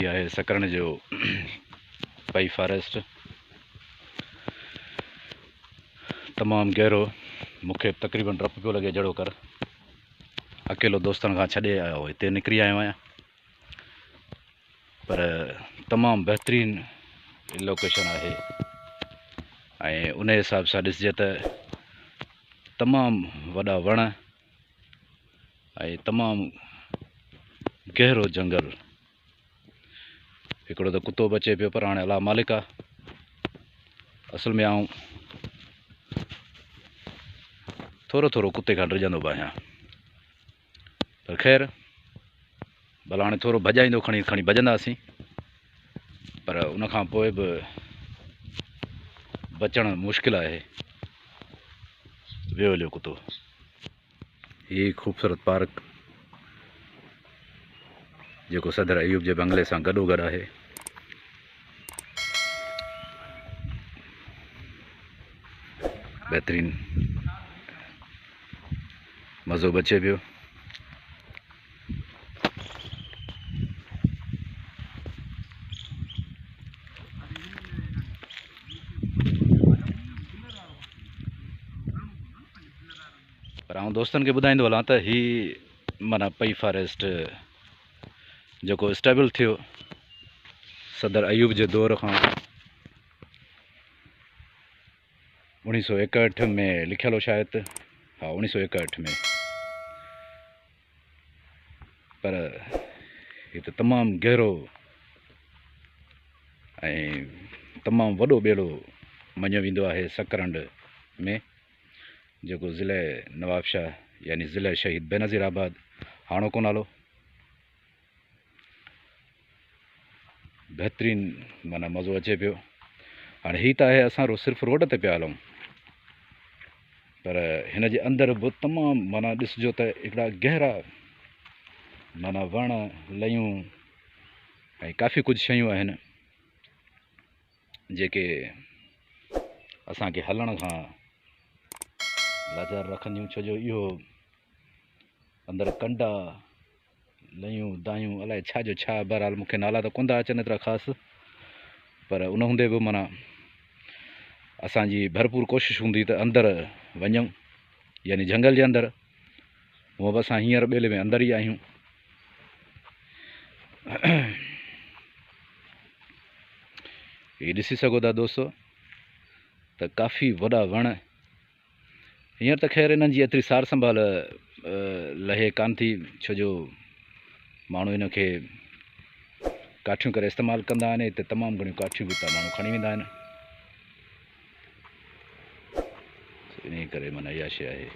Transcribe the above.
यह है सकरण जो पई फॉरेस्ट तमाम गहरो मुख्य तकरीबन डप पियो लगे जड़ो कर अकेलो दोस्तन का छड़े आयो इतने निकरी आयो आया पर तमाम बेहतरीन लोकेशन है उन हिसाब से दिसजे तो तमाम वड़ा वण तमाम गहरो जंगल एक तो कुत्तो बचे पे पर हाँ अल्लाह मालिक असल में आऊँ थोरो थोरो कुत्ते का डरजंदो बि आहियां पर खैर भला हाँ थोरो भॼाईंदो खणी खणी भॼंदासीं पर उन खां पोइ बि बचण मुश्किल है वियो हलियो कुत्तो। ये खूबसूरत पार्क जो सदर अयूब के बंगले से गॾोगॾु है बेहतरीन मज़ो बचे पियो। पर आउं दोस्तन के ॿुधाईंदो हलां त ही माना पई फॉरेस्ट जो स्टेबल थियो सदर अयूब के दौर का 1961 में लिखल हो शायद, हाँ 1961 में। पर ये तो तमाम गहरो तमाम वडो बेड़ो मञो वेंदो है सकरंड में जो ज़िले नवाबशाह यानी ज़िले शहीद बेनज़ीराबाद हाणोको नालो। बेहतरीन माना मज़ो अचे पियो। हाँ ही तो है असां सिर्फ रोड ते पिया हलूं पर इन जे अंदर भी तमाम माना ॾिसजो त हिकिड़ा गहरा माना वण लयूं काफ़ी कुछ शयूं आहिनि जेके असांखे हलण खां लाचार रखंदियूं छो जो इहो अंदर कंडा लयूं दायूं अलाए छा जो छा बहरहाल मूंखे नाला तो कोन था अचनि एतिरा ख़ासि पर उन हूंदे बि माना असांजी भरपूर कोशिश हूंदी त अंदर वञूं यानी जंगल जे अंदर। हूअं बि असां हींअर ॿेले में अंदर ही आहियूं। ये ॾिसी सघो था दोस्तों त काफ़ी वॾा वण हींअर त ख़ैर इन्हनि जी एतिरी सार संभाल लहे कान थी छो जो माण्हू इन खे काठियूं करे इस्तेमालु कंदा आहिनि। हिते तमामु घणियूं काठियूं बि माण्हू खणी वेंदा आहिनि इन करे माना इहा शइ आहे।